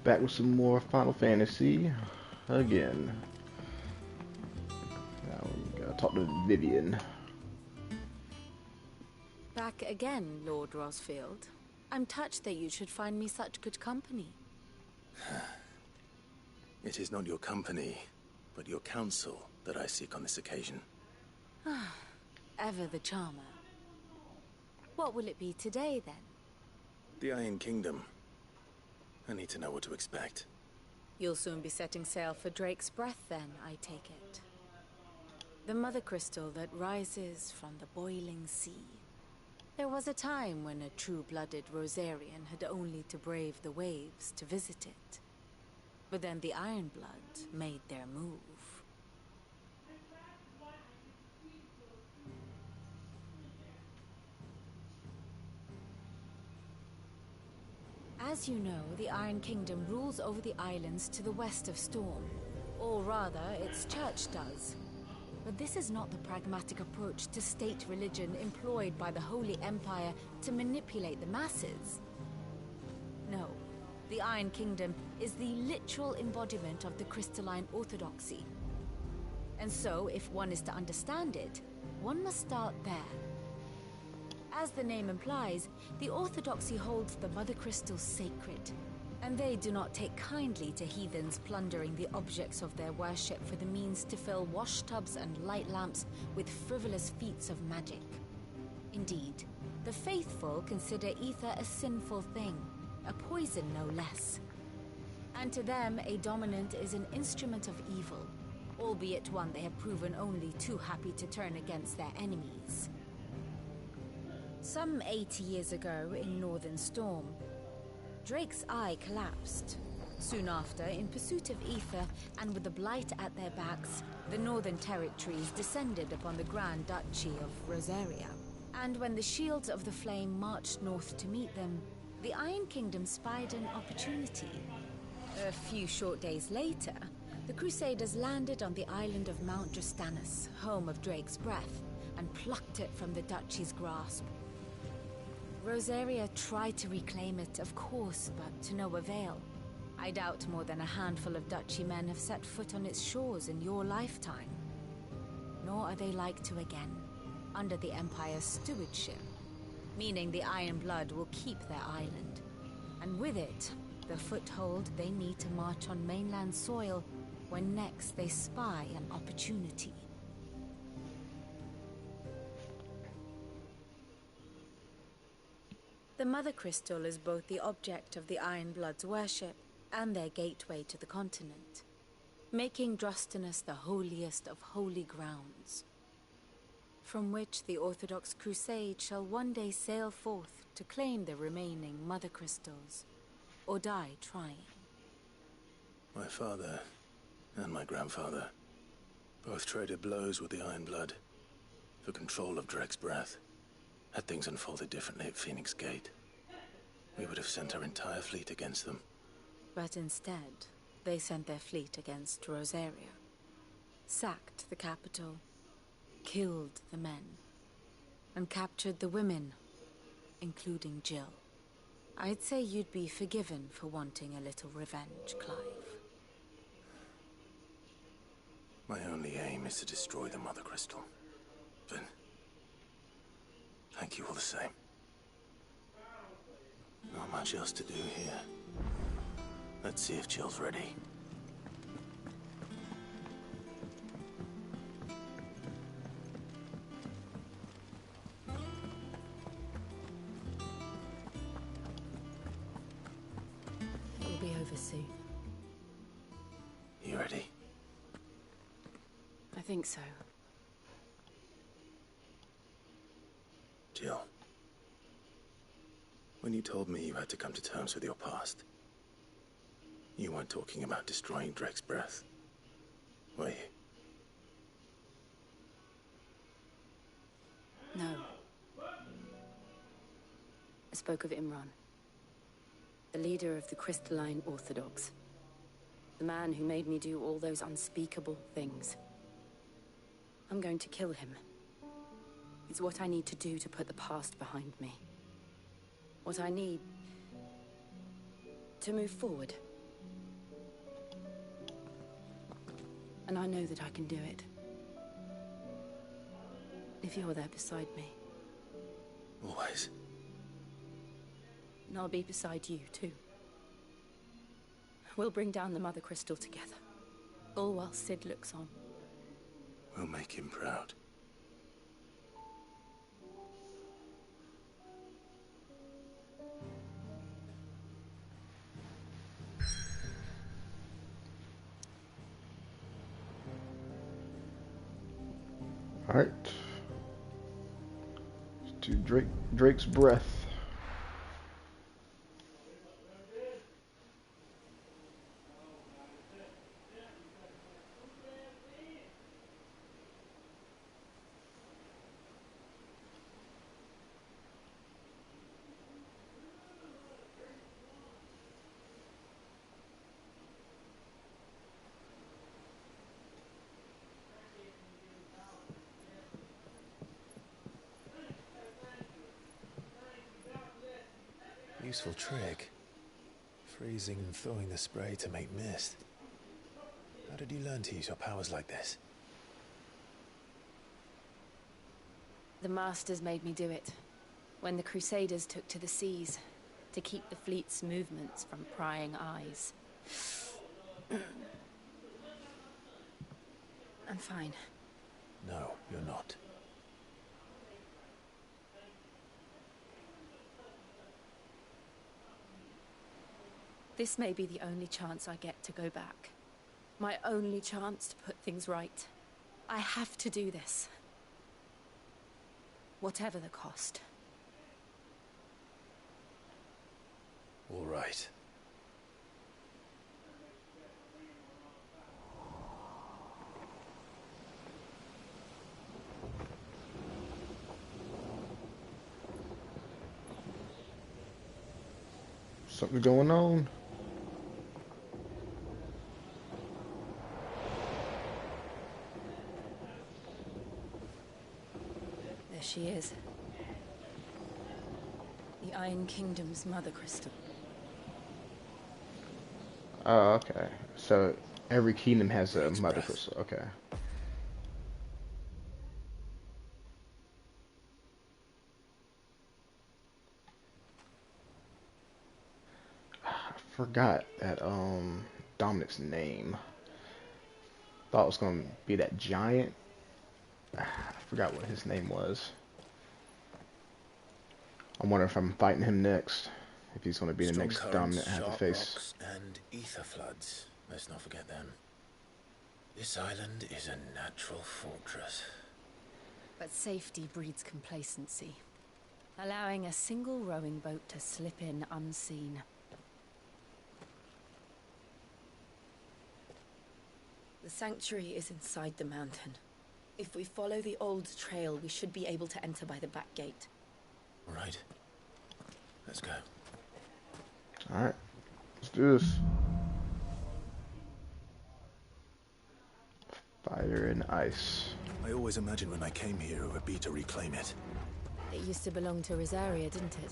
Back with some more Final Fantasy again. Now we gotta talk to Vivian. Back again, Lord Rosfield. I'm touched that you should find me such good company. It is not your company, but your counsel that I seek on this occasion. Ever the charmer. What will it be today, then? The Iron Kingdom. I need to know what to expect. You'll soon be setting sail for Drake's Breath, then, I take it. The mother crystal that rises from the boiling sea. There was a time when a true-blooded Rosarian had only to brave the waves to visit it. But then the Ironblood made their move. As you know, the Iron Kingdom rules over the islands to the west of Storm. Or rather, its church does. But this is not the pragmatic approach to state religion employed by the Holy Empire to manipulate the masses. No, the Iron Kingdom is the literal embodiment of the crystalline orthodoxy. And so, if one is to understand it, one must start there. As the name implies, the orthodoxy holds the mother crystals sacred, and they do not take kindly to heathens plundering the objects of their worship for the means to fill washtubs and light lamps with frivolous feats of magic. Indeed, the faithful consider ether a sinful thing, a poison no less. And to them, a dominant is an instrument of evil, albeit one they have proven only too happy to turn against their enemies. Some 80 years ago, in Northern Storm, Drake's eye collapsed. Soon after, in pursuit of ether, and with the Blight at their backs, the Northern Territories descended upon the Grand Duchy of Rosaria. And when the Shields of the Flame marched north to meet them, the Iron Kingdom spied an opportunity. A few short days later, the Crusaders landed on the island of Mount Drastanus, home of Drake's Breath, and plucked it from the Duchy's grasp. Rosaria tried to reclaim it, of course, but to no avail. I doubt more than a handful of Duchy men have set foot on its shores in your lifetime. Nor are they like to again, under the Empire's stewardship, meaning the Iron Blood will keep their island. And with it, the foothold they need to march on mainland soil when next they spy an opportunity. The Mother Crystal is both the object of the Iron Blood's worship and their gateway to the continent, making Drastanus the holiest of holy grounds, from which the Orthodox Crusade shall one day sail forth to claim the remaining Mother Crystals, or die trying. My father and my grandfather both traded blows with the Iron Blood for control of Drake's Breath. Had things unfolded differently at Phoenix Gate, we would have sent our entire fleet against them. But instead, they sent their fleet against Rosaria, sacked the capital, killed the men, and captured the women, including Jill. I'd say you'd be forgiven for wanting a little revenge, Clive. My only aim is to destroy the Mother Crystal. But thank you all the same. Not much else to do here. Let's see if Jill's ready. We'll be over soon. You ready? I think so. Jill, when you told me you had to come to terms with your past, you weren't talking about destroying Drake's Breath, were you? No. I spoke of Imreann, the leader of the Crystalline Orthodox. The man who made me do all those unspeakable things. I'm going to kill him. It's what I need to do to put the past behind me. What I need to move forward. And I know that I can do it. If you're there beside me. Always. And I'll be beside you, too. We'll bring down the Mother Crystal together. All while Sid looks on. We'll make him proud. All right. To Drake's breath. Useful trick. Freezing and thawing the spray to make mist. How did you learn to use your powers like this? The Masters made me do it. When the Crusaders took to the seas. To keep the fleet's movements from prying eyes. I'm fine. No, you're not. This may be the only chance I get to go back. My only chance to put things right. I have to do this. Whatever the cost. All right. Something going on. There she is. The Iron Kingdom's Mother Crystal. Oh, okay. So every kingdom has a mother breath. crystal. Okay. I forgot that Dominic's name. Thought it was gonna be that giant. I forgot what his name was. I wonder if I'm fighting him next. If he's gonna be the Storm next currents, Dominic I have to sharp face. rocks, and ether floods. Let's not forget them. This island is a natural fortress. But safety breeds complacency. Allowing a single rowing boat to slip in unseen. The sanctuary is inside the mountain. If we follow the old trail, we should be able to enter by the back gate. All right. Let's go. Alright. Let's do this. Fire and ice. I always imagined when I came here it would be to reclaim it. It used to belong to Rosaria, didn't it?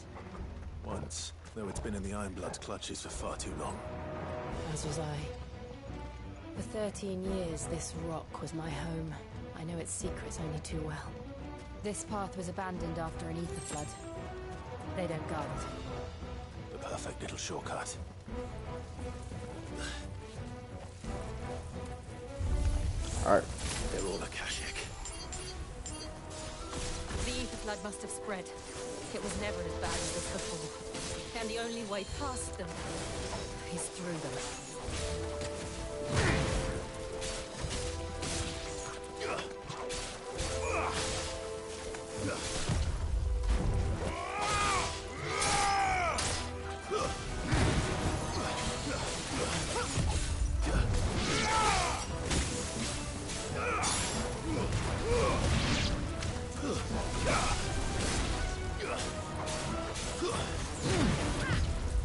Once, though it's been in the Ironblood's clutches for far too long. As was I. For 13 years, this rock was my home. I know its secrets only too well. This path was abandoned after an ether flood. They don't guard it. The perfect little shortcut. Alright. They're all Akashic. The ether flood must have spread. It was never as bad as this before. And the only way past them is through them.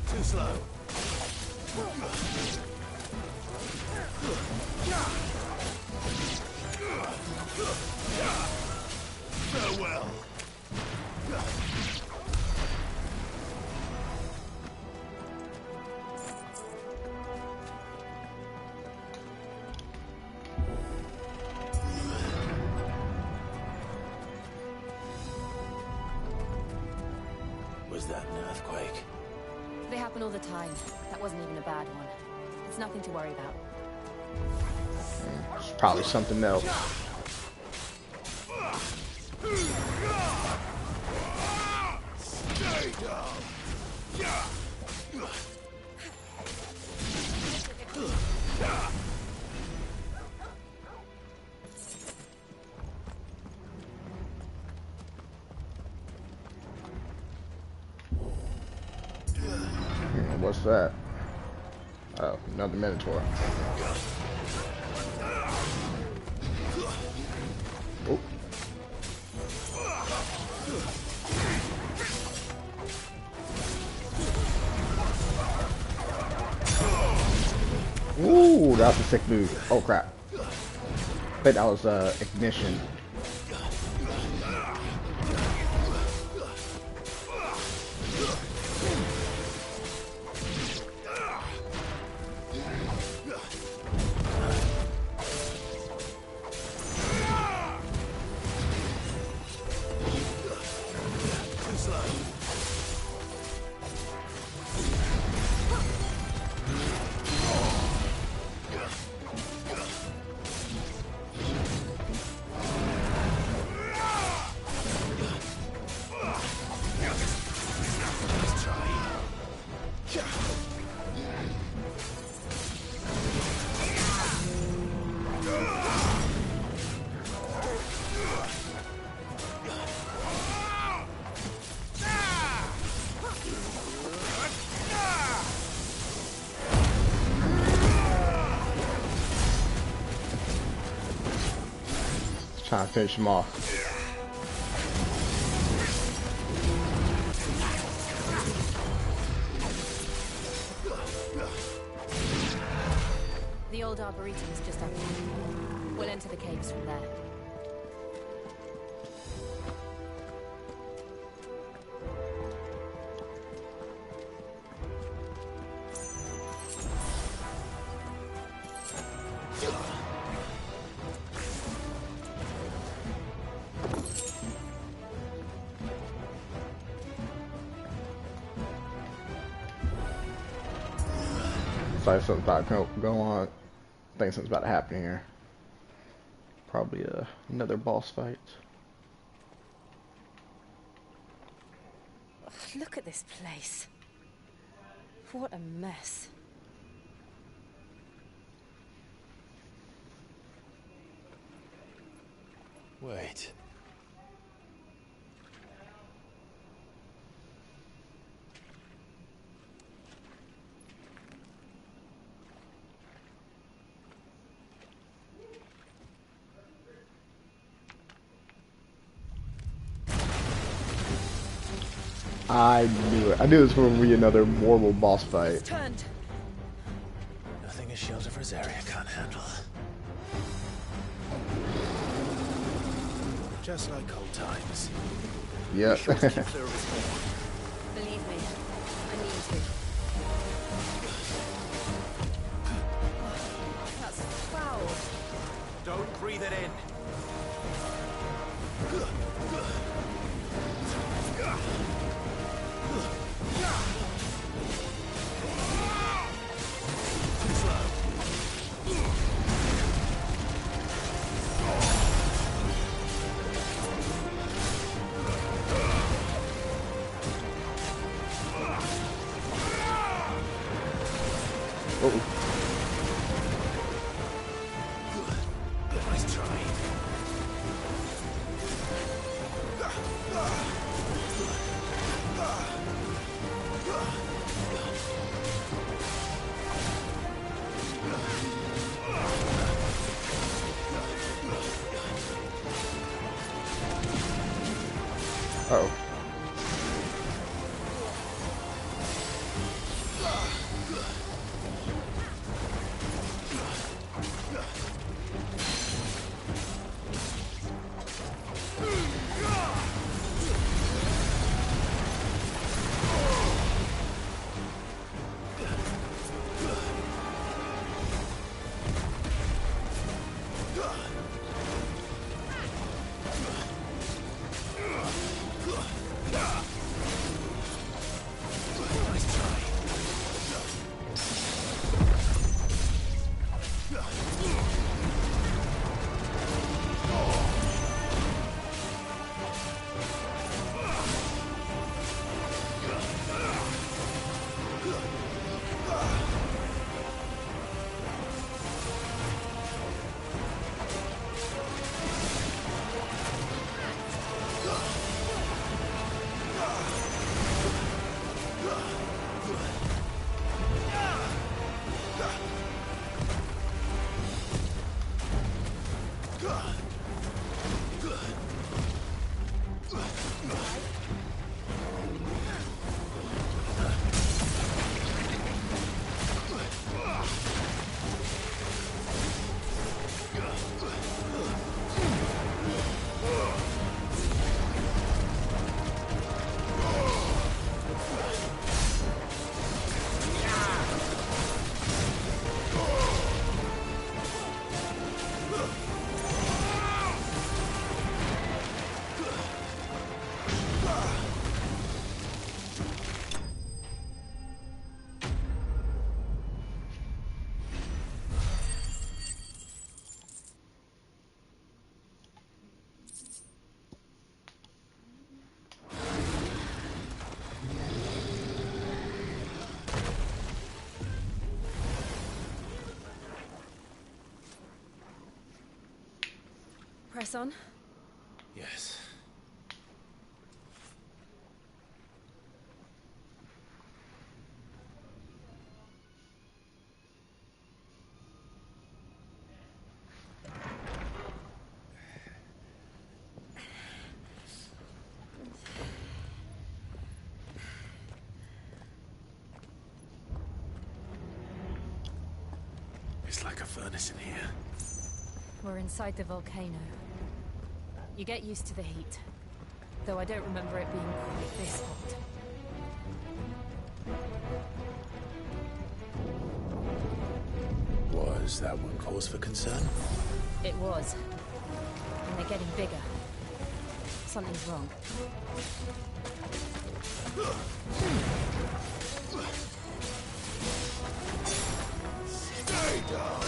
Too slow. all the time. That wasn't even a bad one. It's nothing to worry about. It's probably something else. Stay down. What's that? Oh, another Minotaur. Oh. Ooh, that was a sick move. Oh crap. I think that was ignition. Trying to finish him off. The old Arboretum is just up here. We'll enter the caves from there. Like something's about to go on. I think something's about to happen here. Probably another boss fight. Look at this place. What a mess. Wait. I knew it. I knew this was going to be another horrible boss fight. Turned. Nothing a shield of Rosaria can't handle. Just like old times. Yep. Sure to keep clear of his horn. Believe me, I need to. That's foul. Don't breathe it in. Nice try. Uh-oh. Press on. Yes. It's like a furnace in here. We're inside the volcano. You get used to the heat, though I don't remember it being quite this hot. Was that one cause for concern? It was. And they're getting bigger. Something's wrong. Stay down!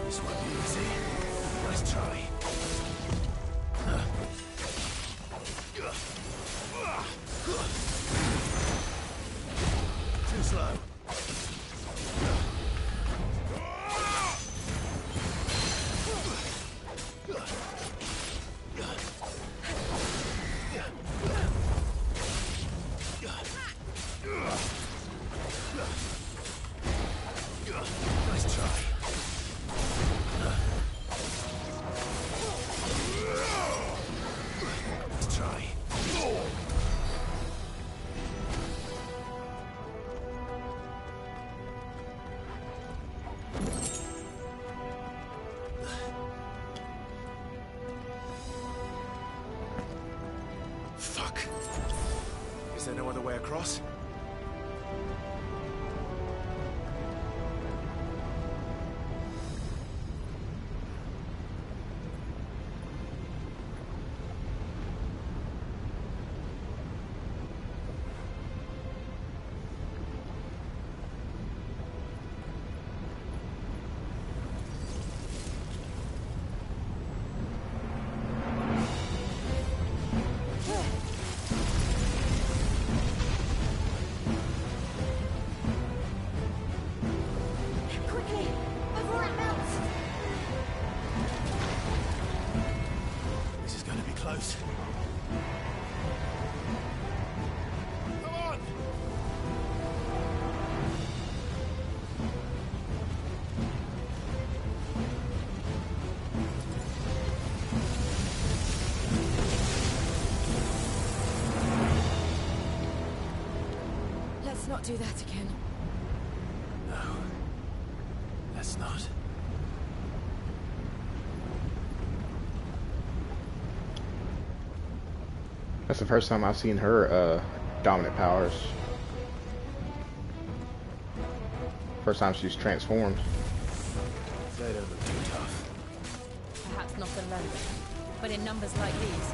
This won't be easy. Nice try. Too slow. Nice try. Let's try. Fuck. Is there no other way across? Let's not do that again. No. Let's not. That's the first time I've seen her dominant powers. First time she's transformed. They don't look too tough. Perhaps not alone, but in numbers like these.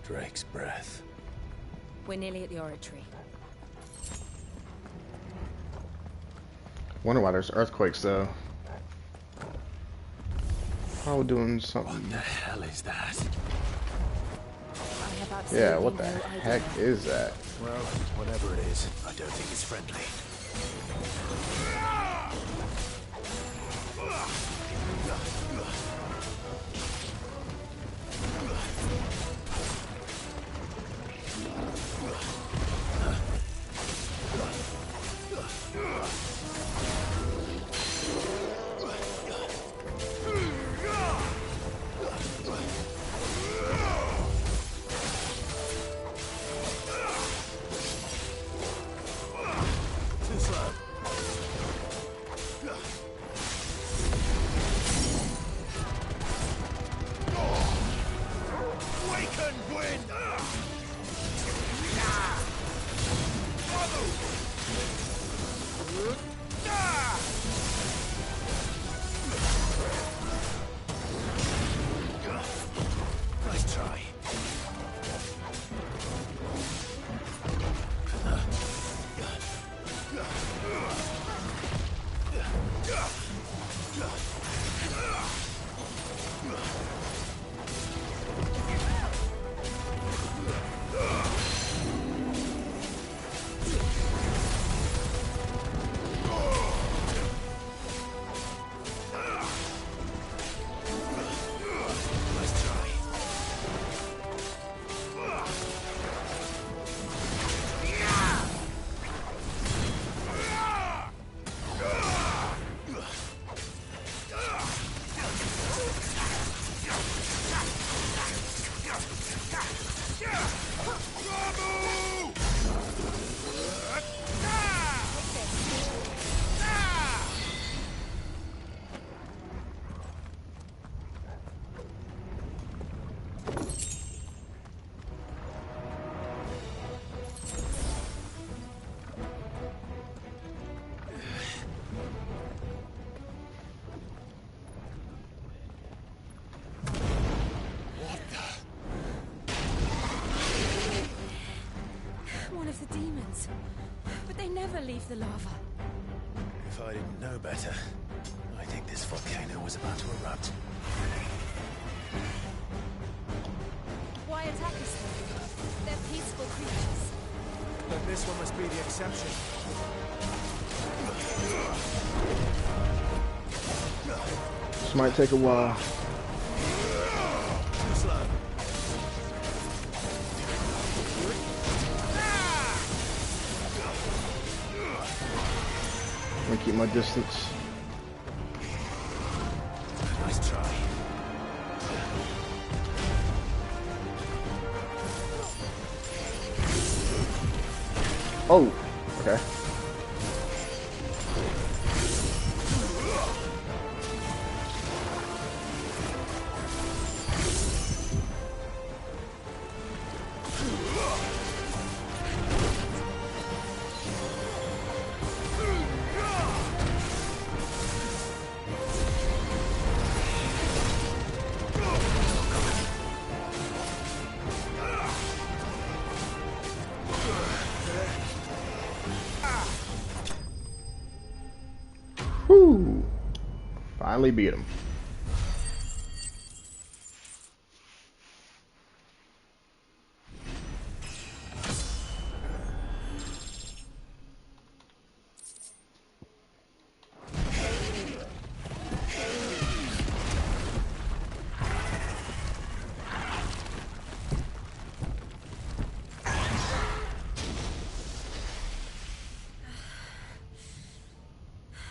Drake's breath. We're nearly at the oratory. Wonder why there's earthquakes though. Probably doing something. What the hell is that? I have Yeah, absolutely what the no heck idea. is that? Well, whatever it is, I don't think it's friendly. Too slow. Awaken, Gwyn! Nice try. Nice try. One of the demons. But they never leave the lava. If I didn't know better, I think this volcano was about to erupt. Why attack us then? They're peaceful creatures. Then this one must be the exception. This might take a while. Too slow. keep my distance. Nice try. Oh, okay. Whoo! Finally beat him.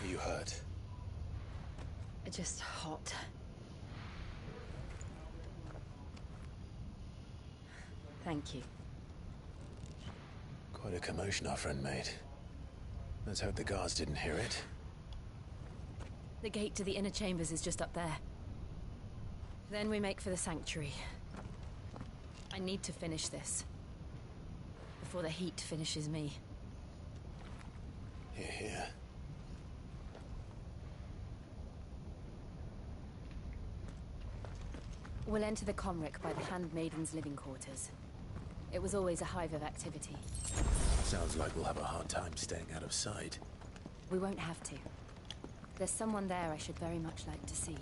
Are you hurt? Just hot. Thank you. Quite a commotion our friend made. Let's hope the guards didn't hear it. The gate to the inner chambers is just up there. Then we make for the sanctuary. I need to finish this. Before the heat finishes me. Here, here. We'll enter the Comric by the Handmaiden's living quarters. It was always a hive of activity. Sounds like we'll have a hard time staying out of sight. We won't have to. There's someone there I should very much like to see.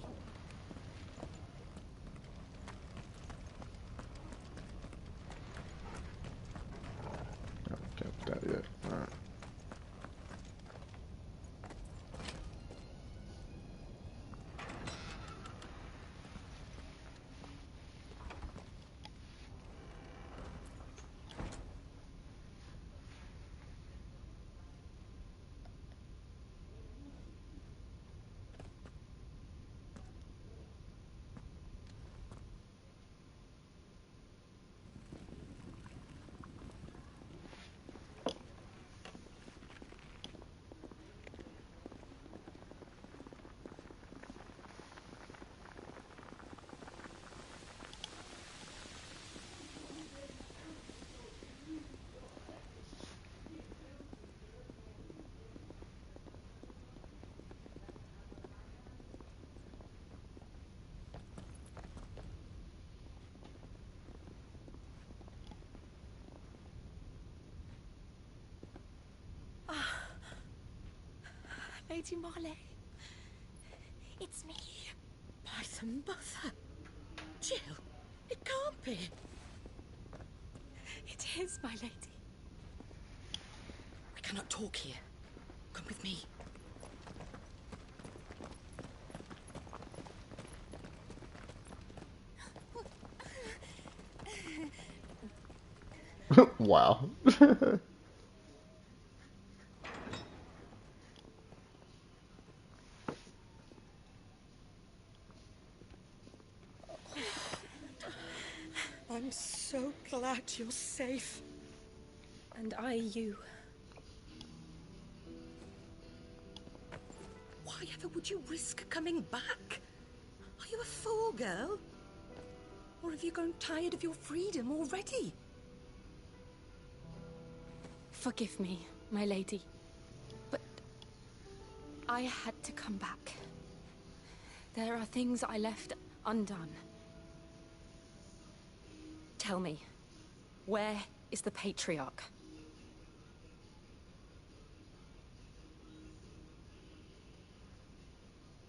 Can't put that yet. Alright. Lady Marley, it's me. By the mother. Jill, it can't be. It is, my lady. We cannot talk here. Come with me. Wow. I'm so glad you're safe. And I you. Why ever would you risk coming back? Are you a fool, girl? Or have you grown tired of your freedom already? Forgive me, my lady. But I had to come back. There are things I left undone. Tell me, where is the Patriarch?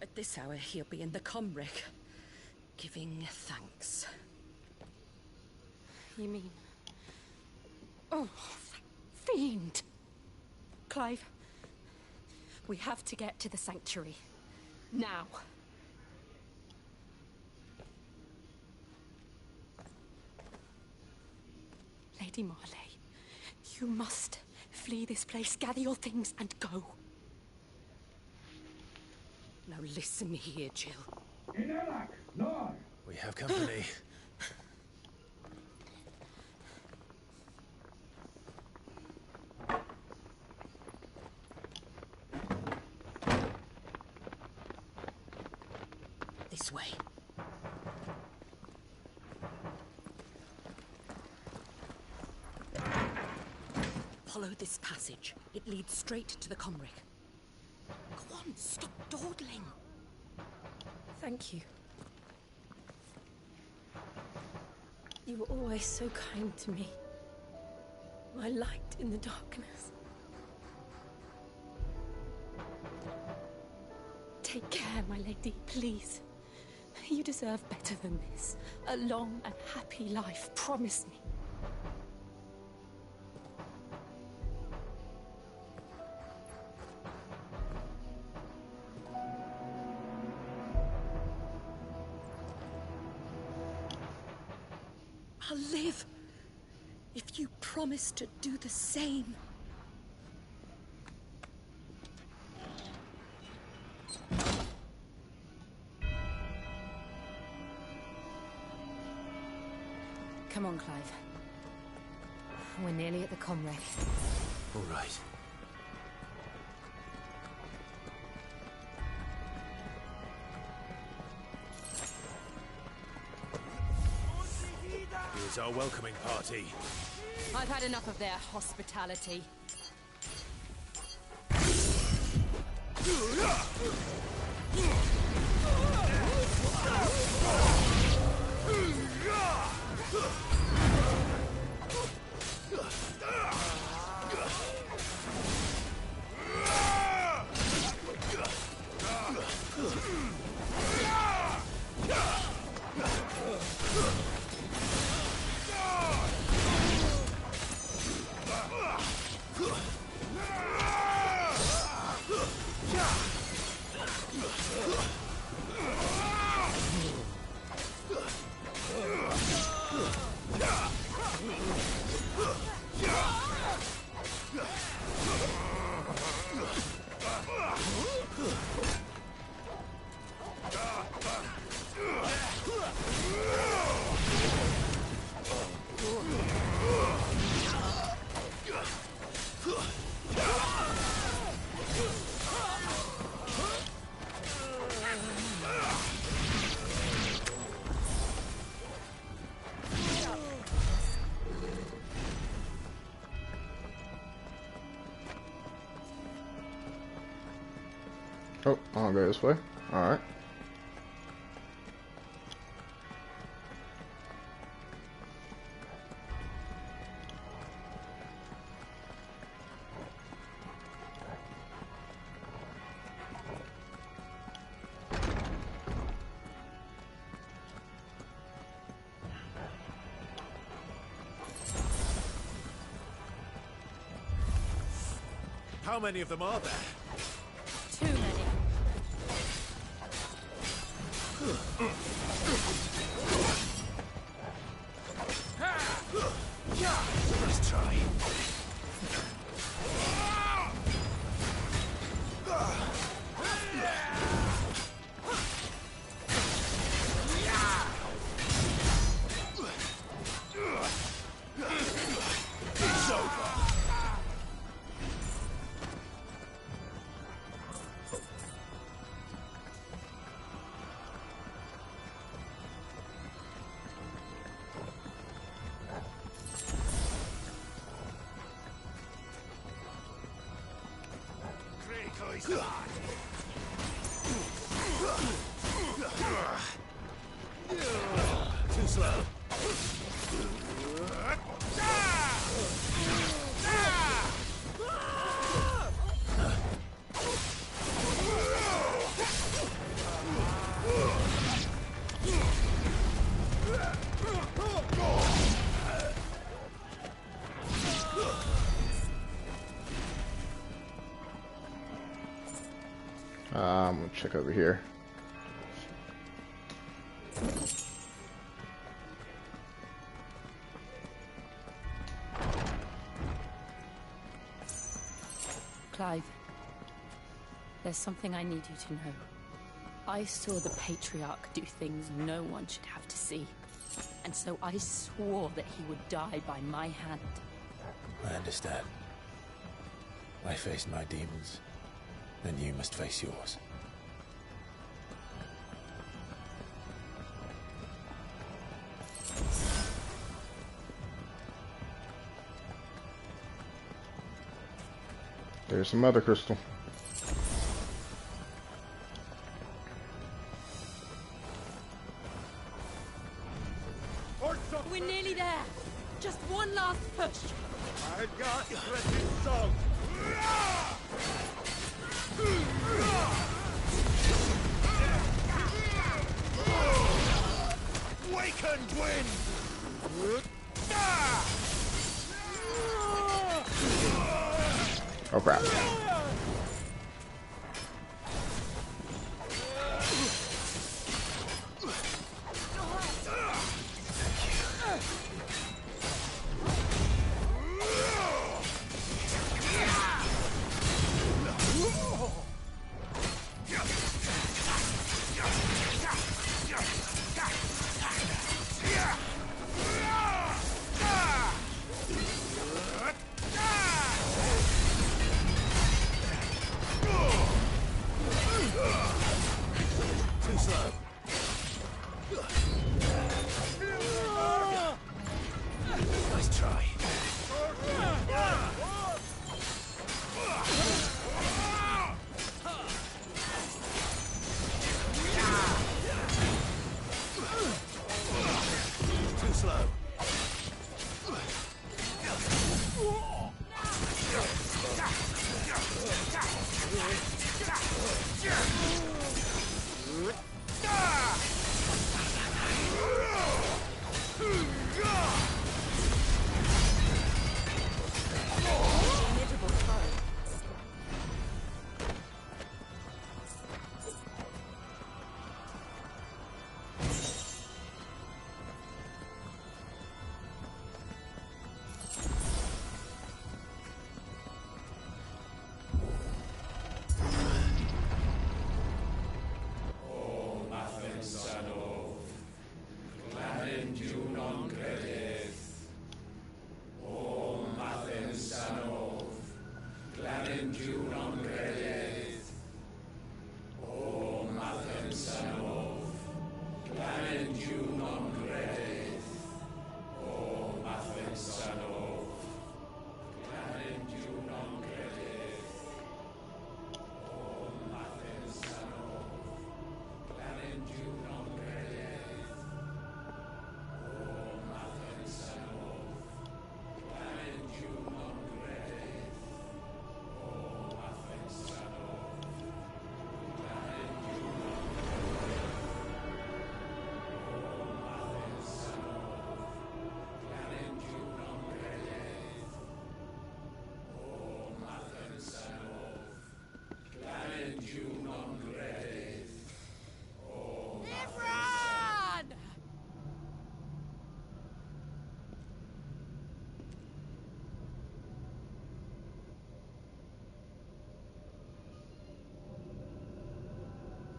At this hour, he'll be in the Comric, giving thanks. You mean... Oh, that fiend! Clive, we have to get to the sanctuary. Now. Lady Marley, you must flee this place, gather your things, and go. Now listen here, Jill. We have company. This way. Follow this passage. It leads straight to the comric. Go on, stop dawdling. Thank you. You were always so kind to me. My light in the darkness. Take care, my lady, please. You deserve better than this. A long and happy life, promise me. I'll live if you promise to do the same. Come on, Clive. We're nearly at the comrec. All right. Here's our welcoming party. I've had enough of their hospitality. Oh, I'll go this way. Alright. How many of them are there? Too many. Let's try. It's over. Too slow. I'm gonna check over here. Clive, there's something I need you to know. I saw the Patriarch do things no one should have to see. And so I swore that he would die by my hand. I understand. I faced my demons, and you must face yours. There's some other crystal. We're nearly there. Just one last push. I got threatened salt. Wakened wind. Oh crap.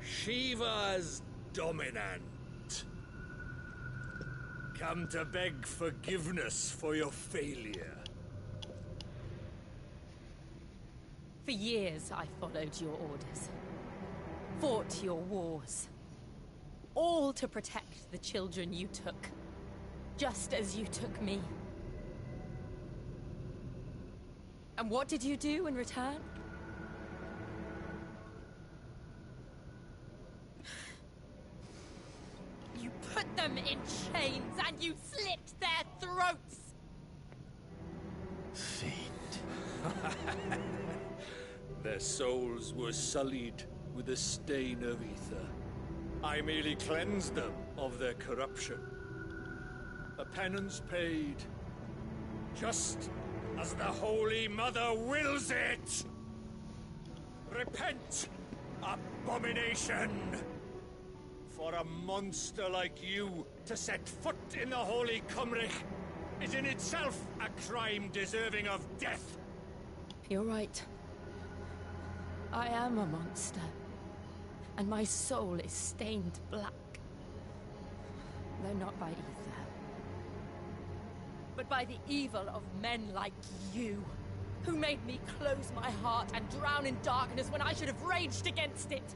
Shiva's dominant. Come to beg forgiveness for your failure. For years, I followed your orders. Fought your wars. All to protect the children you took. Just as you took me. And what did you do in return? You put them in chains and you slit their throats! Fiend. Their souls were sullied with a stain of ether. I merely cleansed them of their corruption. A penance paid, just as the Holy Mother wills it! Repent, abomination! For a monster like you to set foot in the Holy Cymric is in itself a crime deserving of death. You're right. I am a monster. and my soul is stained black. Though not by ether, but by the evil of men like you, who made me close my heart and drown in darkness when I should have raged against it.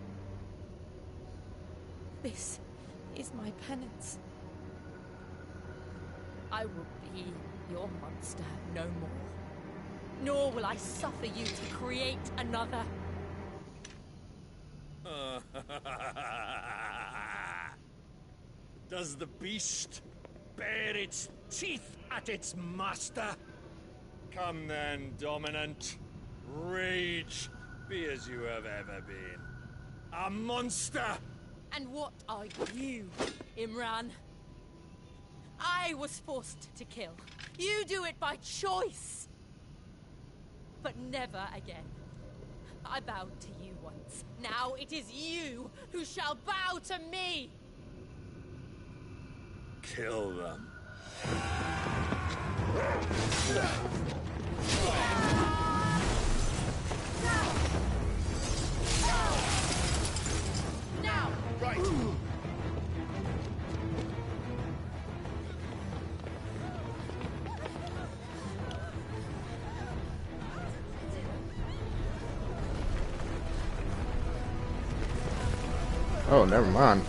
This is my penance. I will be your monster no more. Nor will I suffer you to create another. Does the beast bare its teeth at its master? Come then, Dominant. Rage, be as you have ever been. A monster! And what are you, Imran? I was forced to kill. You do it by choice. But never again. I bowed to you once. Now it is you who shall bow to me! Kill them. Now! Right. Oh, never mind.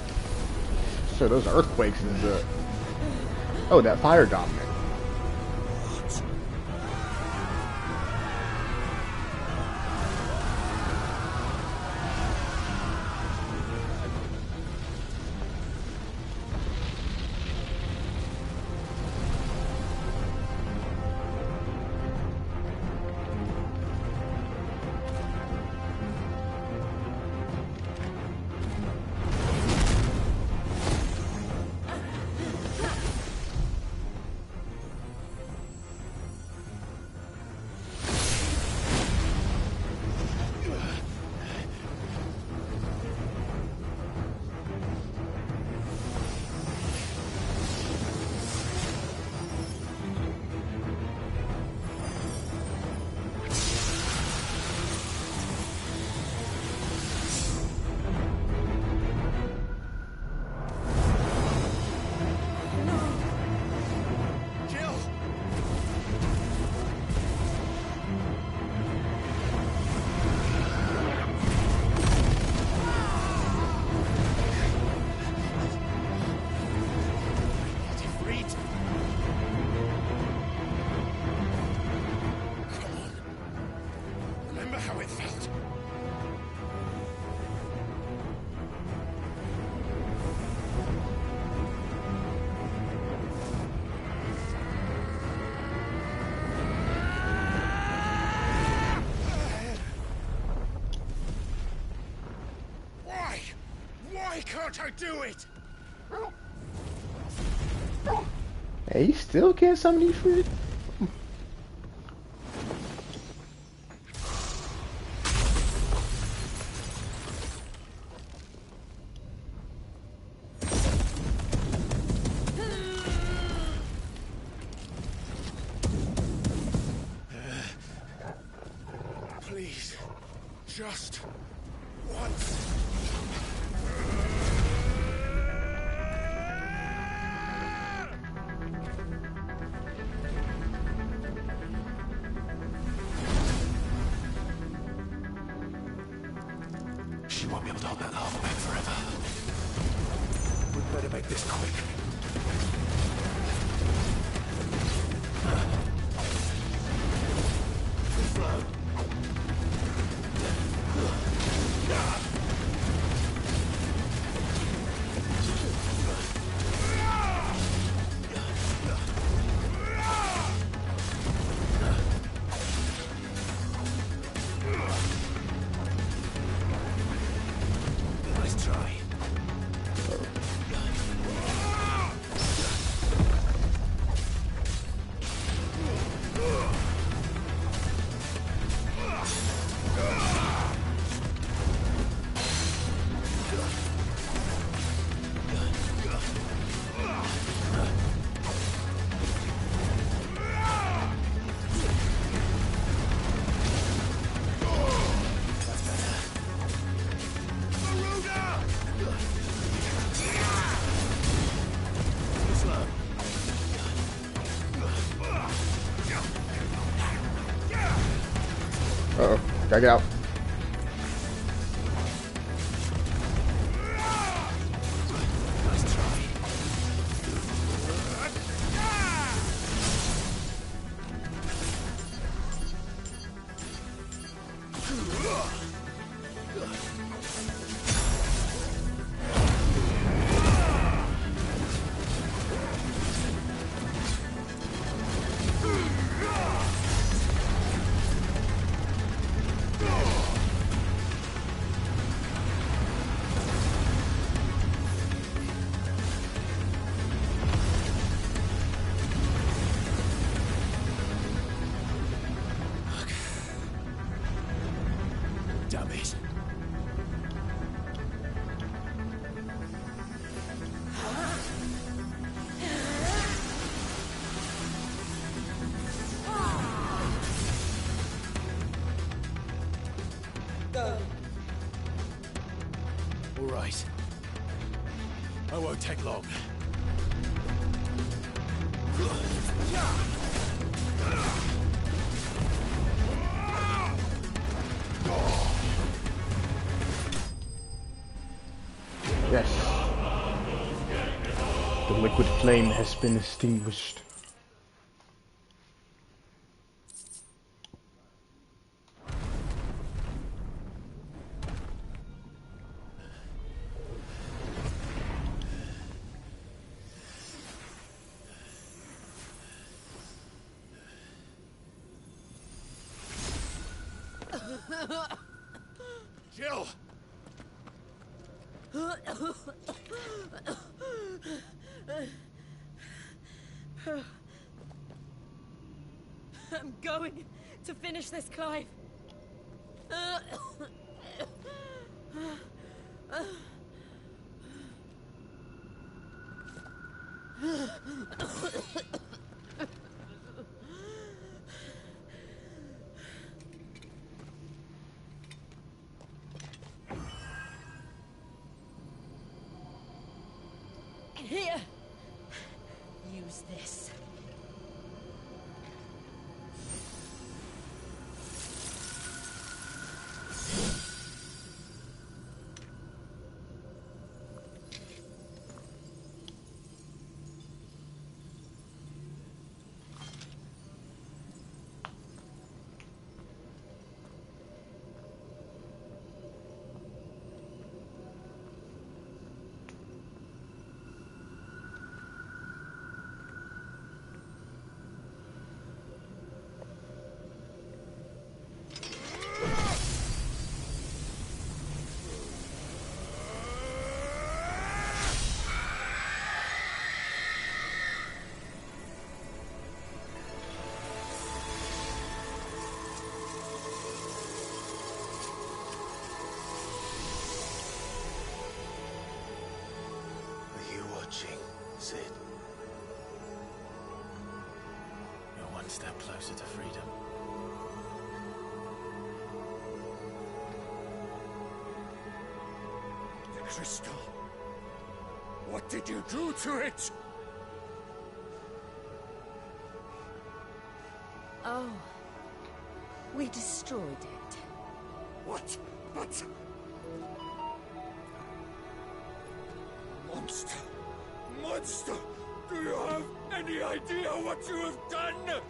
So those earthquakes is the... Oh, that fire dominant. Why can't I do it? Hey, you still can't summon these fruit? Please, just once. She won't be able to hold that lava back forever. We'd better make this quick. Nice try. Uh-oh. Gotta get out. Damn it. All right. I won't take long. Yes. The liquid flame has been extinguished. Jill! I'm going to finish this, Clive. Here. Use this. Are you watching, Sid? You're one step closer to freedom. The crystal. What did you do to it? Oh. We destroyed it. What? But... Monster! Monster! Do you have any idea what you have done?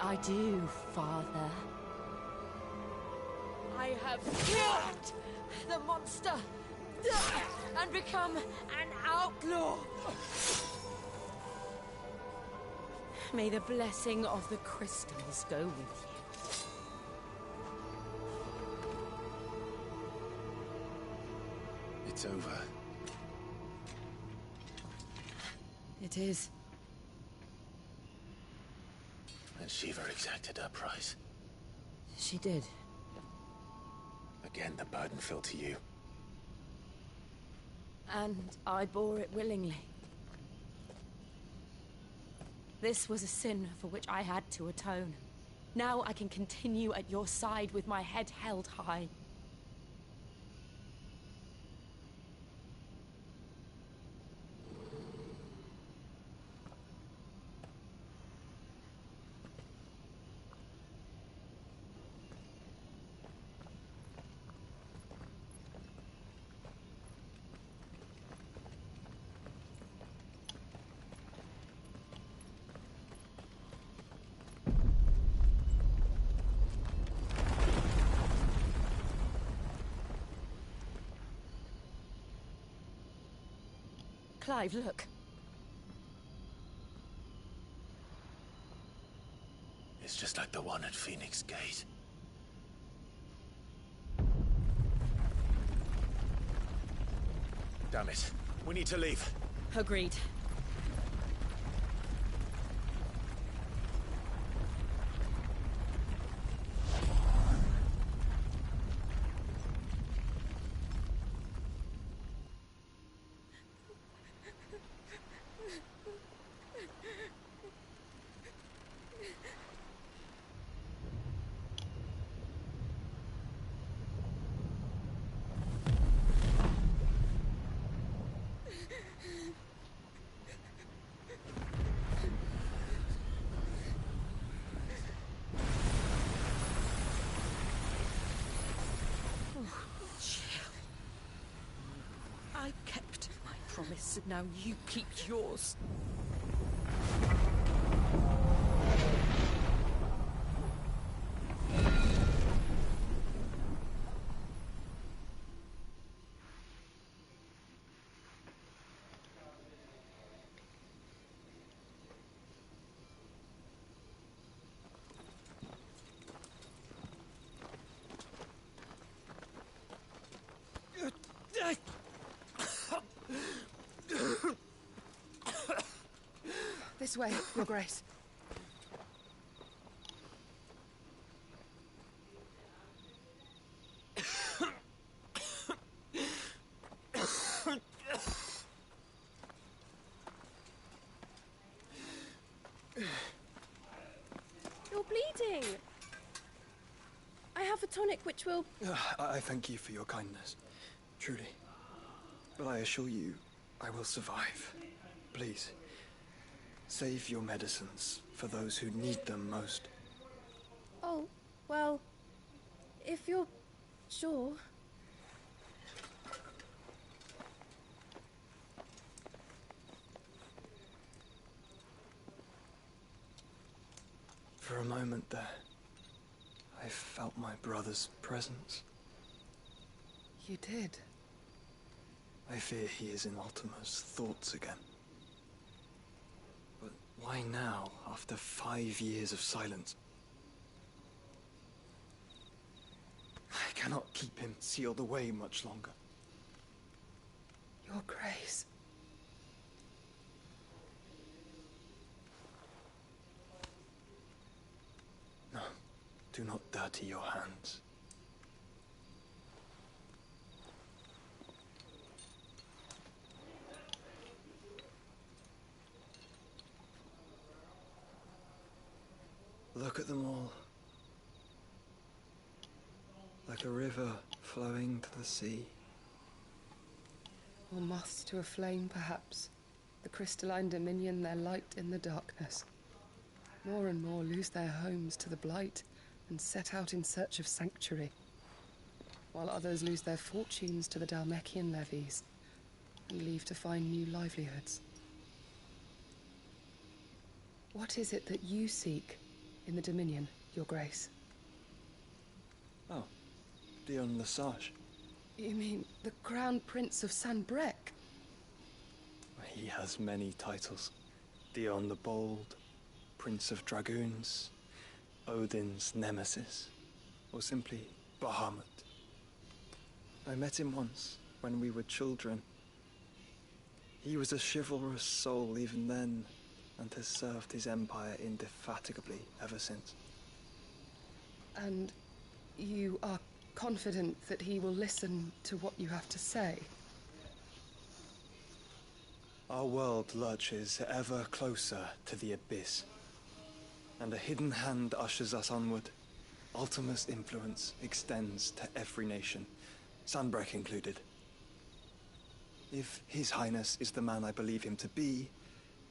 I do, Father. I have killed the monster and become an outlaw. May the blessing of the crystals go with you. It's over. It is. And Shiva exacted her price. She did. Again, the burden fell to you. And I bore it willingly. This was a sin for which I had to atone. Now I can continue at your side with my head held high. Clive, look. It's just like the one at Phoenix Gate. Damn it. We need to leave. Agreed. I kept my promise, and now you keep yours. This way, Your Grace. You're bleeding. I have a tonic which will... I thank you for your kindness, truly. But I assure you, I will survive. Please, save your medicines for those who need them most. Oh, well, if you're sure... For a moment there, I felt my brother's presence. You did? I fear he is in Ultima's thoughts again. But why now, after 5 years of silence? I cannot keep him sealed away much longer. Your Grace. No, do not dirty your hands. Look at them all. Like a river flowing to the sea. Or moths to a flame, perhaps. The crystalline dominion their light in the darkness. More and more lose their homes to the blight and set out in search of sanctuary, while others lose their fortunes to the Dhalmekian levies and leave to find new livelihoods. What is it that you seek in the Dominion, Your Grace? Oh, Dion Lesage. You mean the Crown Prince of Sanbreque? He has many titles. Dion the Bold, Prince of Dragoons, Odin's Nemesis, or simply Bahamut. I met him once, when we were children. He was a chivalrous soul even then, and has served his empire indefatigably ever since. And you are confident that he will listen to what you have to say? Our world lurches ever closer to the abyss, and a hidden hand ushers us onward. Ultima's influence extends to every nation, Sanbreque included. If His Highness is the man I believe him to be,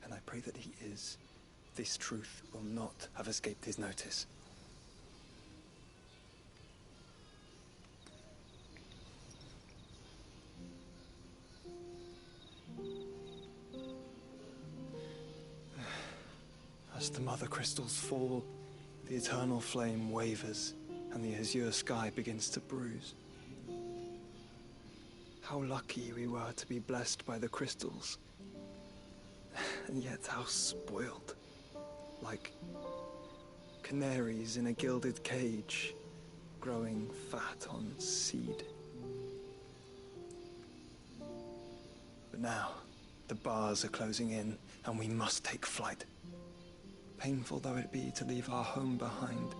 and I pray that he is, this truth will not have escaped his notice. As the mother crystals fall, the eternal flame wavers, and the azure sky begins to bruise. How lucky we were to be blessed by the crystals and yet how spoiled. Like canaries in a gilded cage, growing fat on seed. But now, the bars are closing in, and we must take flight. Painful though it be to leave our home behind,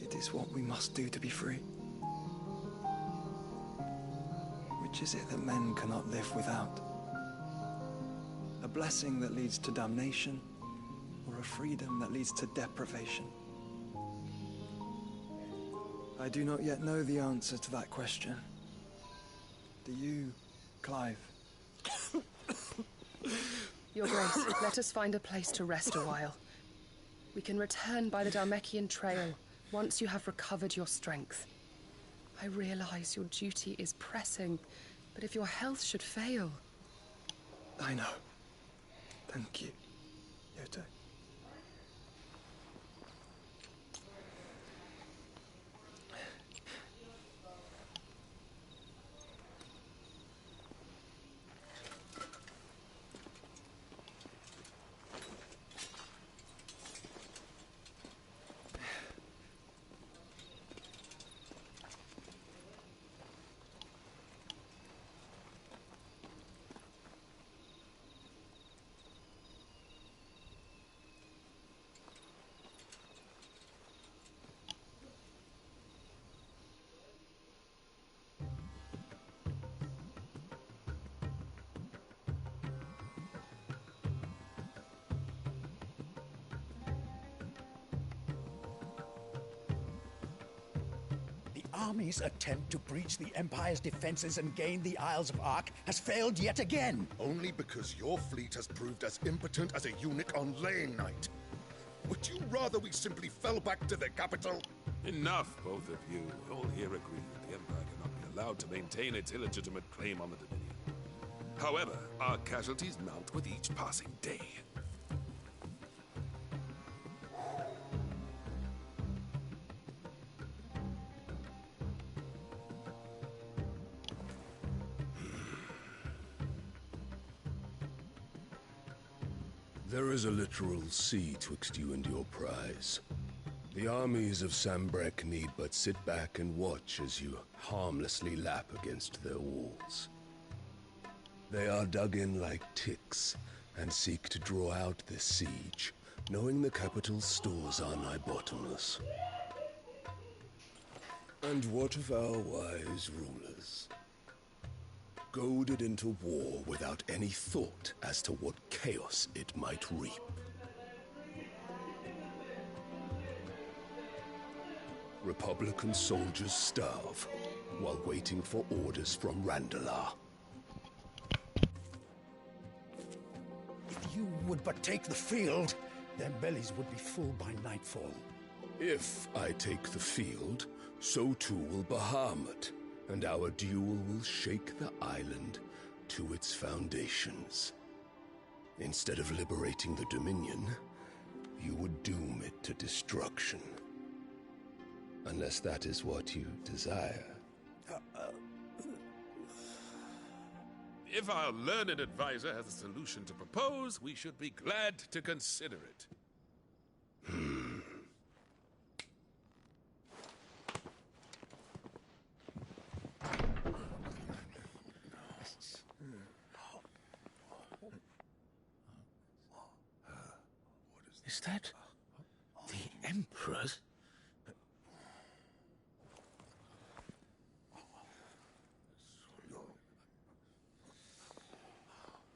it is what we must do to be free. Which is it that men cannot live without? A blessing that leads to damnation, or a freedom that leads to deprivation? I do not yet know the answer to that question. Do you, Clive? Your Grace, let us find a place to rest a while. We can return by the Dalmekian trail once you have recovered your strength. I realize your duty is pressing, but if your health should fail... I know. Thank you, Yoto. Army's attempt to breach the Empire's defenses and gain the Isles of Ark has failed yet again. Only because your fleet has proved as impotent as a eunuch on laying night. Would you rather we simply fell back to the capital? Enough, both of you. All here agree that the Empire cannot be allowed to maintain its illegitimate claim on the Dominion. However, our casualties mount with each passing day. There is a literal sea twixt you and your prize. The armies of Sambrek need but sit back and watch as you harmlessly lap against their walls. They are dug in like ticks and seek to draw out this siege, knowing the capital's stores are nigh bottomless. And what of our wise rulers? Goaded into war without any thought as to what chaos it might reap. Republican soldiers starve while waiting for orders from Randalar. If you would but take the field, their bellies would be full by nightfall. If I take the field, so too will Bahamut, and our duel will shake the island to its foundations. Instead of liberating the Dominion, you would doom it to destruction. Unless that is what you desire. If our learned advisor has a solution to propose, we should be glad to consider it. Is that the Emperor's?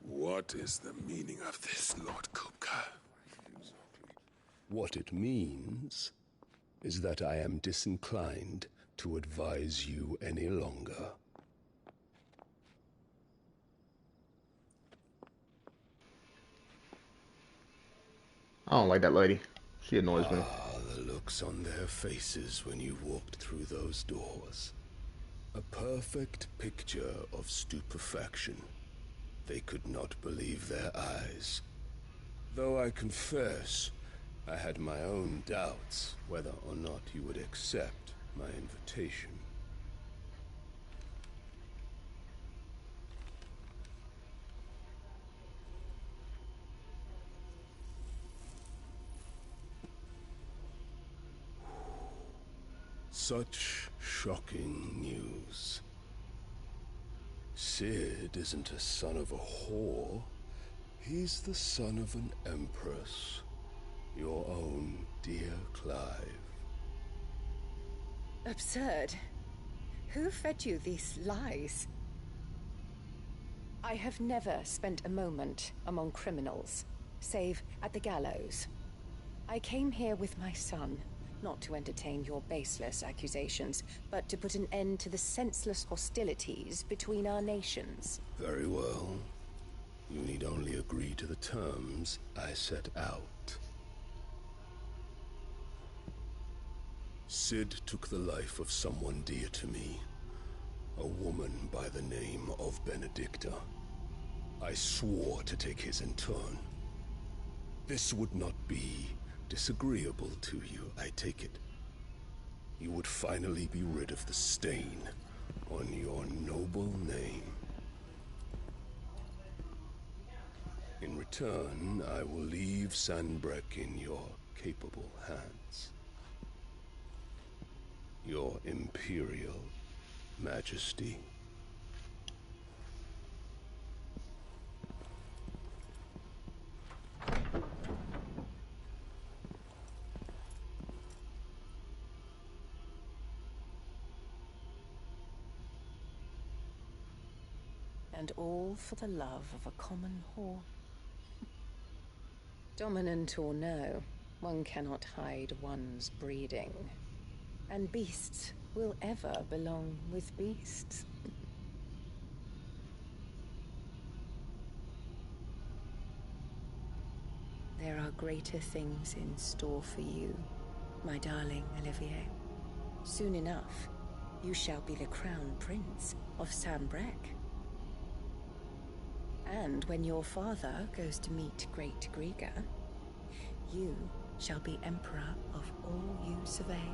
What is the meaning of this, Lord Kupka? What it means is that I am disinclined to advise you any longer. I don't like that lady. She annoys me. The looks on their faces when you walked through those doors. A perfect picture of stupefaction. They could not believe their eyes. Though I confess, I had my own doubts whether or not you would accept my invitation. Such shocking news. Sid isn't a son of a whore. He's the son of an empress. Your own dear Clive. Absurd. Who fed you these lies? I have never spent a moment among criminals, save at the gallows. I came here with my son, not to entertain your baseless accusations, but to put an end to the senseless hostilities between our nations. Very well. You need only agree to the terms I set out. Sid took the life of someone dear to me, a woman by the name of Benedicta. I swore to take his in turn. This would not be disagreeable to you, I take it. You would finally be rid of the stain on your noble name. In return, I will leave Sanbreque in your capable hands. Your Imperial Majesty. And all for the love of a common whore. Dominant or no, one cannot hide one's breeding. And beasts will ever belong with beasts. There are greater things in store for you, my darling Olivier. Soon enough, you shall be the crown prince of Sanbreque. And when your father goes to meet Great Griga, you shall be emperor of all you survey.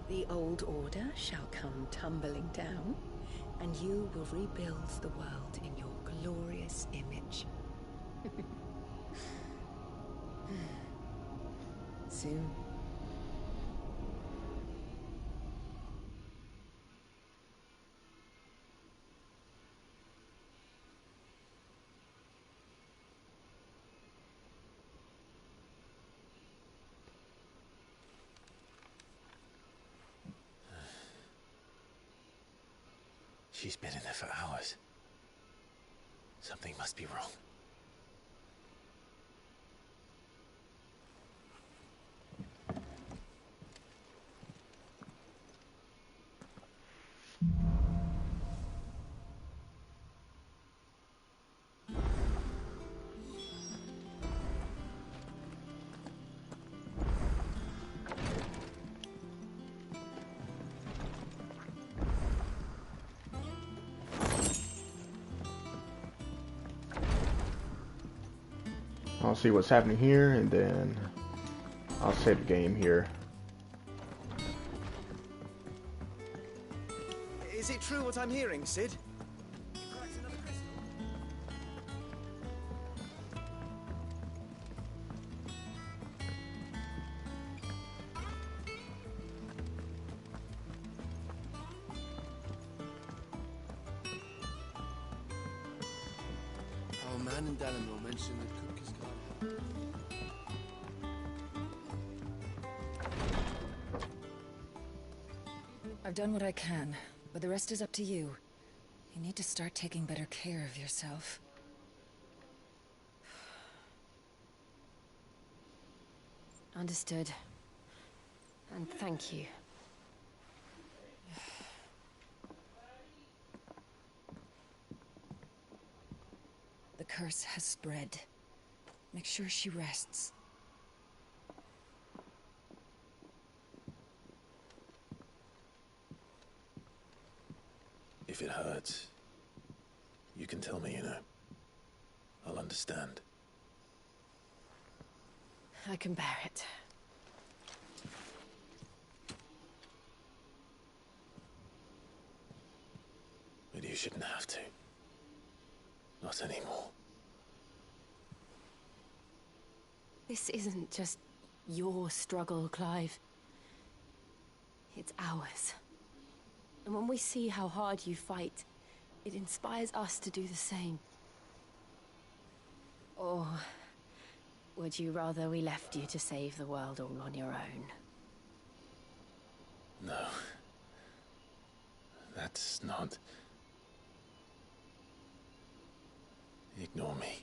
The old order shall come tumbling down, and you will rebuild the world in your glorious image. Soon. She's been in there for hours. Something must be wrong. I'll see what's happening here, and then I'll save the game here. Is it true what I'm hearing, Sid? Our man in Dalamore mentioned that Cook is gone. I've done what I can, but the rest is up to you. You need to start taking better care of yourself. Understood. And thank you. The curse has spread. Make sure she rests. If it hurts, you can tell me, you know. I'll understand. I can bear it. But you shouldn't have to. Not anymore. This isn't just your struggle, Clive. It's ours. And when we see how hard you fight, it inspires us to do the same. Or would you rather we left you to save the world all on your own? No. That's not... Ignore me.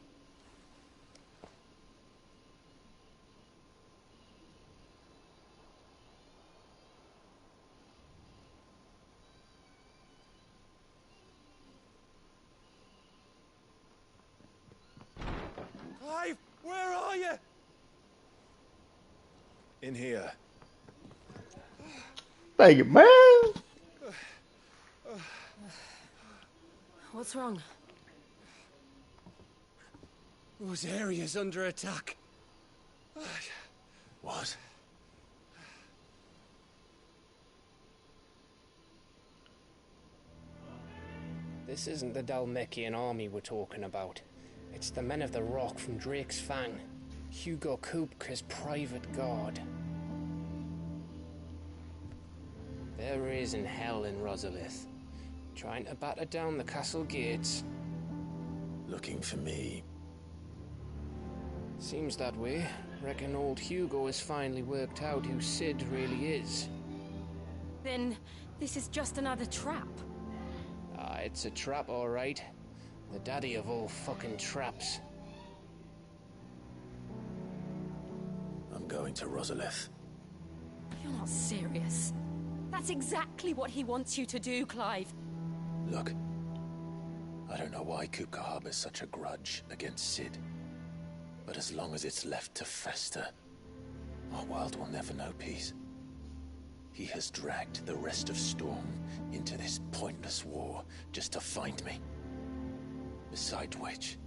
Clive, where are you? In here. Thank you, man. What's wrong? Those areas under attack. What? This isn't the Dalmekian army we're talking about. It's the men of the Rock from Drake's Fang. Hugo Kupka's private guard. There is in hell in Rosalith, trying to batter down the castle gates. Looking for me. Seems that way. Reckon old Hugo has finally worked out who Sid really is. Then this is just another trap. Ah, it's a trap, all right. The daddy of all fucking traps. I'm going to Rosalith. You're not serious. That's exactly what he wants you to do, Clive. Look, I don't know why Kupka harbors such a grudge against Sid. But as long as it's left to fester, our world will never know peace. He has dragged the rest of Storm into this pointless war just to find me. Besides which,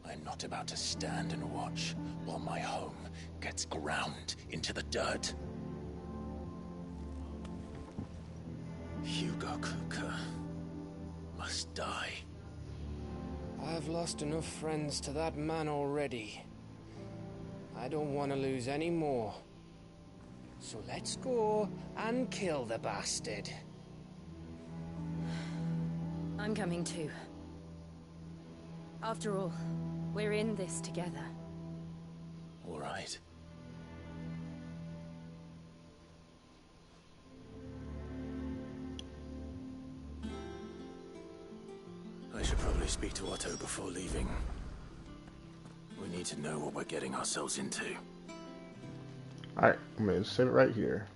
I'm not about to stand and watch while my home gets ground into the dirt. Hugo Kupka must die. I've lost enough friends to that man already. I don't want to lose any more. So let's go and kill the bastard. I'm coming too. After all, we're in this together. All right. I should probably speak to Otto before leaving. We need to know what we're getting ourselves into. Alright, I'm gonna save it right here.